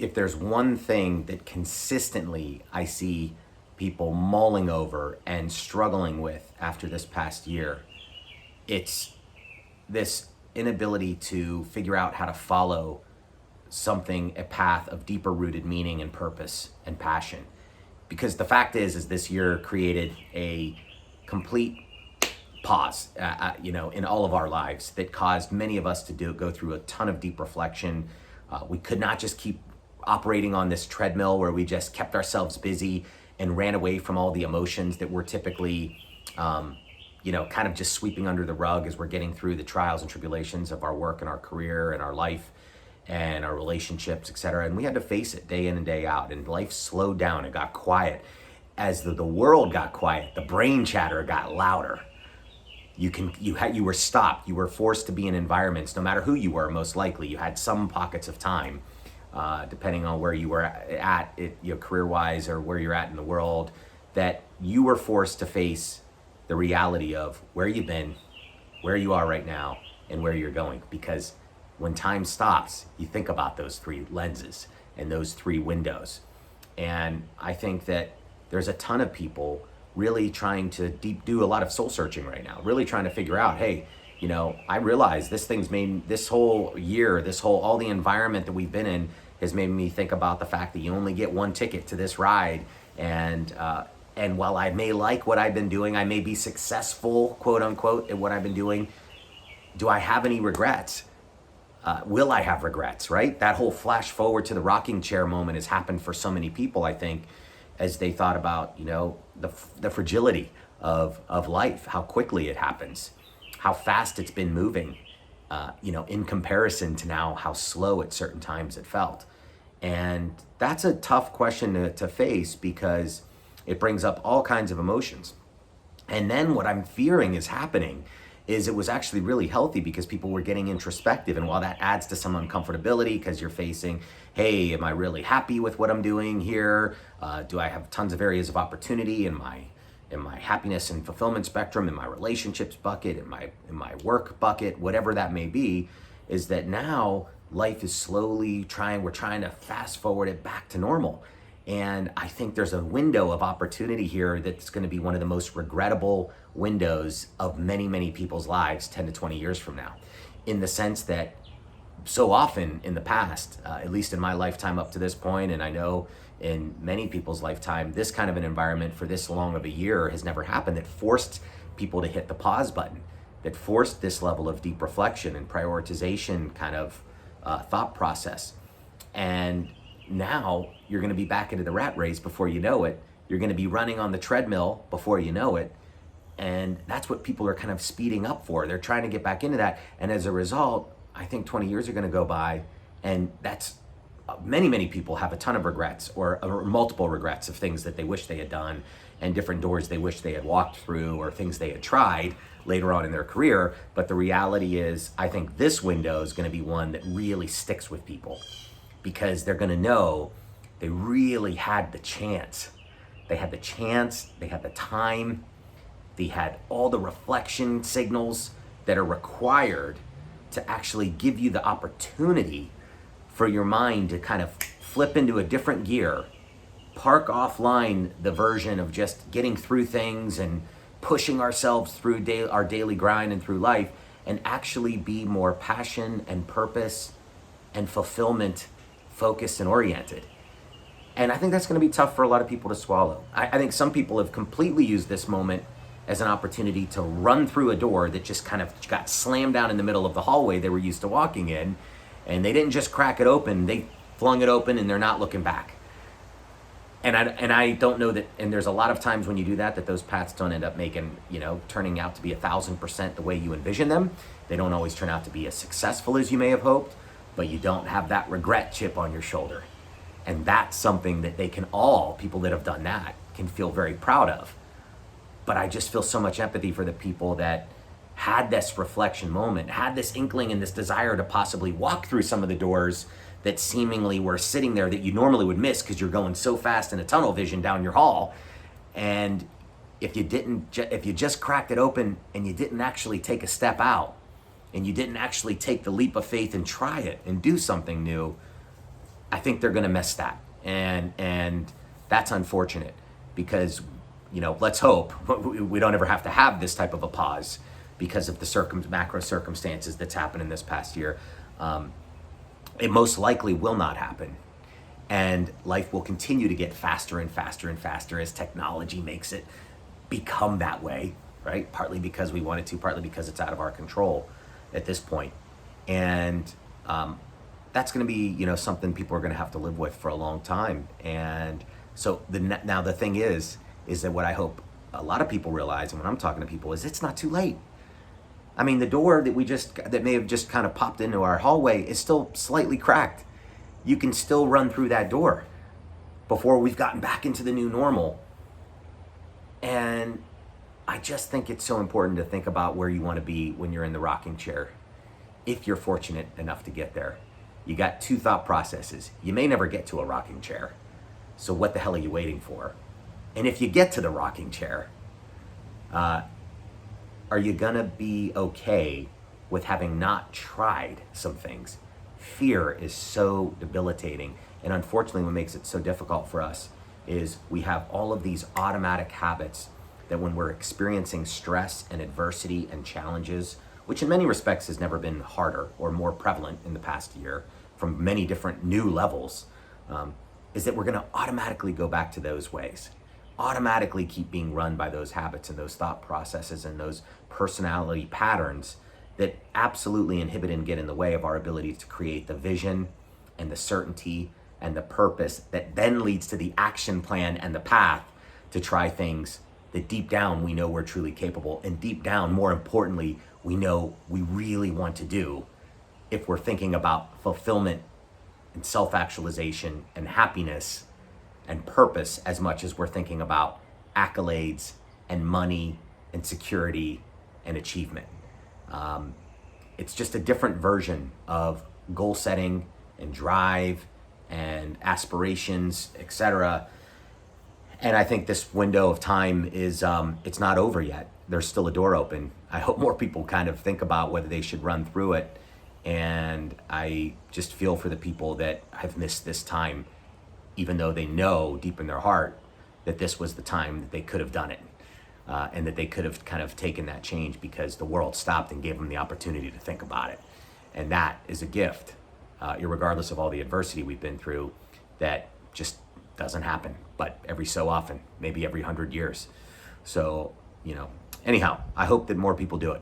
if there's one thing that consistently I see people mulling over and struggling with after this past year, it's this inability to figure out how to follow something, a path of deeper rooted meaning and purpose and passion. Because the fact is this year created a complete pause, in all of our lives that caused many of us to go through a ton of deep reflection. We could not just keep operating on this treadmill where we just kept ourselves busy and ran away from all the emotions that we're typically, kind of just sweeping under the rug as we're getting through the trials and tribulations of our work and our career and our life and our relationships, et cetera. And we had to face it day in and day out. And life slowed down and got quiet. As the world got quiet, the brain chatter got louder. You were stopped. You were forced to be in environments, no matter who you were, most likely. You had some pockets of time, depending on where you were at, career-wise, or where you're at in the world, that you were forced to face the reality of where you've been, where you are right now, and where you're going. Because when time stops, you think about those three lenses and those three windows. And I think that there's a ton of people really trying to do a lot of soul searching right now, really trying to figure out, hey, I realize this whole year, all the environment that we've been in has made me think about the fact that you only get one ticket to this ride. And while I may like what I've been doing, I may be successful, quote unquote, at what I've been doing, do I have any regrets? Will I have regrets, right? That whole flash forward to the rocking chair moment has happened for so many people, I think, as they thought about, the fragility of life, how quickly it happens, how fast it's been moving, in comparison to now how slow at certain times it felt. And that's a tough question to face because it brings up all kinds of emotions. And then what I'm fearing is happening is it was actually really healthy because people were getting introspective. And while that adds to some uncomfortability because you're facing, hey, am I really happy with what I'm doing here? Do I have tons of areas of opportunity in my happiness and fulfillment spectrum, in my relationships bucket, in my work bucket, whatever that may be, is that now life is we're trying to fast forward it back to normal. And I think there's a window of opportunity here that's going to be one of the most regrettable windows of many, many people's lives 10 to 20 years from now, in the sense that so often in the past, at least in my lifetime up to this point, and I know in many people's lifetime, this kind of an environment for this long of a year has never happened, that forced people to hit the pause button, that forced this level of deep reflection and prioritization kind of thought process. And now you're going to be back into the rat race before you know it. You're going to be running on the treadmill before you know it. And that's what people are kind of speeding up for. They're trying to get back into that. And as a result, I think 20 years are going to go by, and that's many, many people have a ton of regrets or multiple regrets of things that they wish they had done and different doors they wish they had walked through or things they had tried later on in their career. But the reality is, I think this window is going to be one that really sticks with people because they're going to know they really had the chance. They had the chance, they had the time, they had all the reflection signals that are required to actually give you the opportunity for your mind to kind of flip into a different gear, park offline the version of just getting through things and pushing ourselves through our daily grind and through life, and actually be more passion and purpose and fulfillment focused and oriented. And I think that's going to be tough for a lot of people to swallow. I think some people have completely used this moment as an opportunity to run through a door that just kind of got slammed down in the middle of the hallway they were used to walking in. And they didn't just crack it open, they flung it open and they're not looking back. And I don't know that, and there's a lot of times when you do that those paths don't end up turning out to be 1,000% the way you envision them. They don't always turn out to be as successful as you may have hoped, but you don't have that regret chip on your shoulder. And that's something that people that have done that can feel very proud of. But I just feel so much empathy for the people that had this reflection moment, had this inkling and this desire to possibly walk through some of the doors that seemingly were sitting there that you normally would miss because you're going so fast in a tunnel vision down your hall. And if you just cracked it open and you didn't actually take a step out and you didn't actually take the leap of faith and try it and do something new, I think they're going to miss that, and that's unfortunate because, let's hope we don't ever have to have this type of a pause because of the macro circumstances that's happened in this past year. It most likely will not happen, and life will continue to get faster and faster and faster as technology makes it become that way, right? Partly because we want it to, partly because it's out of our control at this point, and that's going to be, something people are going to have to live with for a long time. And so now the thing is that what I hope a lot of people realize, and when I'm talking to people, is it's not too late. I mean, the door that may have just kind of popped into our hallway is still slightly cracked. You can still run through that door before we've gotten back into the new normal. And I just think it's so important to think about where you want to be when you're in the rocking chair, if you're fortunate enough to get there. You got two thought processes. You may never get to a rocking chair, so what the hell are you waiting for? And if you get to the rocking chair, are you gonna be okay with having not tried some things? Fear is so debilitating, and unfortunately what makes it so difficult for us is we have all of these automatic habits that when we're experiencing stress and adversity and challenges, which in many respects has never been harder or more prevalent in the past year from many different new levels, is that we're going to automatically go back to those ways, automatically keep being run by those habits and those thought processes and those personality patterns that absolutely inhibit and get in the way of our ability to create the vision and the certainty and the purpose that then leads to the action plan and the path to try things that deep down we know we're truly capable, and deep down, more importantly, we know we really want to do if we're thinking about fulfillment and self-actualization and happiness and purpose as much as we're thinking about accolades and money and security and achievement. It's just a different version of goal setting and drive and aspirations, etc. And I think this window of time is, it's not over yet. There's still a door open. I hope more people kind of think about whether they should run through it. And I just feel for the people that have missed this time, even though they know deep in their heart that this was the time that they could have done it. And that they could have kind of taken that change because the world stopped and gave them the opportunity to think about it. And that is a gift, irregardless of all the adversity we've been through, that just doesn't happen, but every so often, maybe every 100 years. So, anyhow, I hope that more people do it.